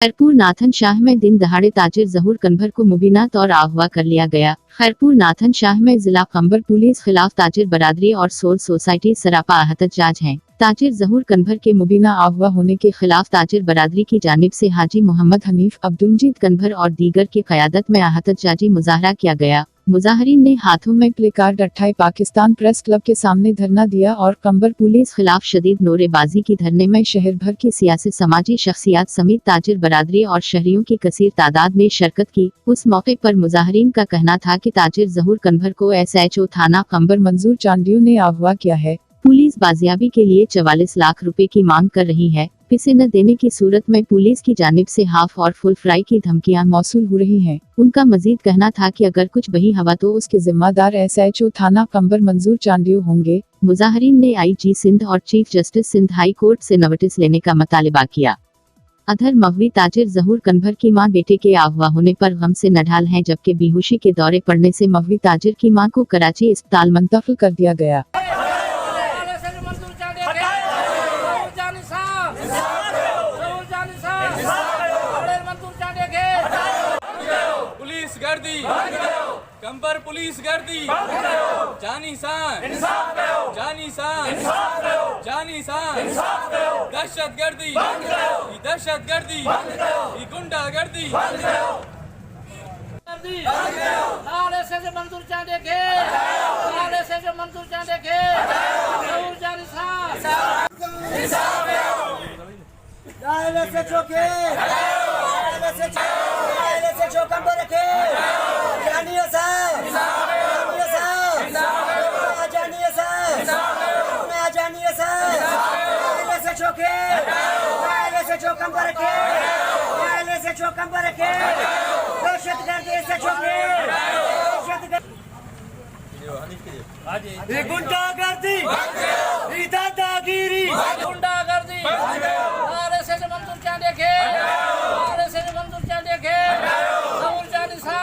Khairpur Nathan Shah में दिन दहाड़े ताजिर जहूर कन्वर को मुबीना तौर अगवा कर लिया गया। खैरपुर नाथन शाह में जिला कंबर पुलिस खिलाफ ताजिर बरादरी और सोल सोसाइटी सरापा एहतजाज है। ताजिर जहूर कन्वर के मुबीना अगवा होने के खिलाफ ताजिर बरादरी की जानिब से हाजी मोहम्मद हनीफ अब्दुलजीद कन्वर और दीगर की क़यादत में एहतजाजी मुजाहरा किया गया। मुजाहरीन ने हाथों में प्लेकार्ड उठाए पाकिस्तान प्रेस क्लब के सामने धरना दिया और कंबर पुलिस खिलाफ शदीद नोरेबाजी की धरने में शहर भर की सियासी समाजी शख्सियात समेत ताजिर बरादरी और शहरियों की कसीर तादाद ने शिरकत की। उस मौके पर मुजाहरीन का कहना था कि ताजिर जहूर कन्वर को SHO थाना कंबर मंजूर चांडियों ने अगवा किया है। पुलिस बाजियाबी के लिए 44 लाख रुपए की मांग कर रही है। पैसे न देने की सूरत में पुलिस की जानिब से हाफ और फुल फ्राई की धमकियां मौसूल हो रही हैं। उनका मजीद कहना था कि अगर कुछ बही हवा तो उसके जिम्मेदार SHO थाना कंबर मंजूर चांडियों होंगे। मुजाहरीन ने IG सिंध और chief justice Sindh high court से नोटिस लेने का मुतालिबा किया। अधर मगवी ताजिर जहूर कन्वर की मां बेटे के अगवा होने पर गम से नढाल हैं, जबकि बेहोशी के दौरे पड़ने से मगवी ताजिर की मां को कराची अस्पताल मुंतकिल कर दिया गया। पुलिस गर्दी कंबर पुलिस गर्दी जानी सान जानी सान जानी सान दहशत गर्दी ये गुंडा गर्दी नाले से जो मंजूर चांदे के नाले से जो मंजूर चांदे के जानी सान नाले से चौके नाले से चौक कंबर रखे जानिए सा जानिए सा नाले से चौके नाले से चौक कंबर रखे नाले से चौक कंबर रखे दहशतगर्दी से चौके ये गुंडागर्दी ये दादागिरी गुंडागर्दी नाले से जो मंजूर चांदे के नाले से जो मंजूर चांदे के जहूर जानी सा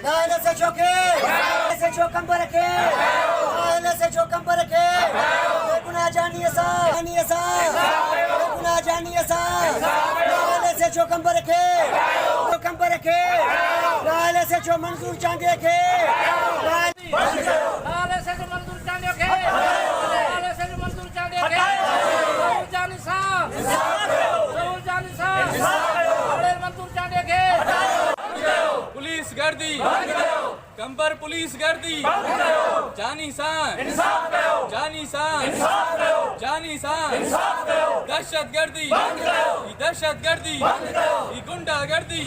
नाले से चौके नाले से चौक कंबर रखे नाले से चौक कंबर रखे गुना जानिए सा गुना जानिए सा नाले से चौक कंबर रखे नाले से जो मंजूर चांदे के नाले से जो मंजूर चांदे के नाले से जो मंजूर चांदे के जहूर जानी सा मंजूर चांदे के पुलिस गर्दी कंबर पुलिस गर्दी जानी सान दहशत गर्दी ये गुंडा गर्दी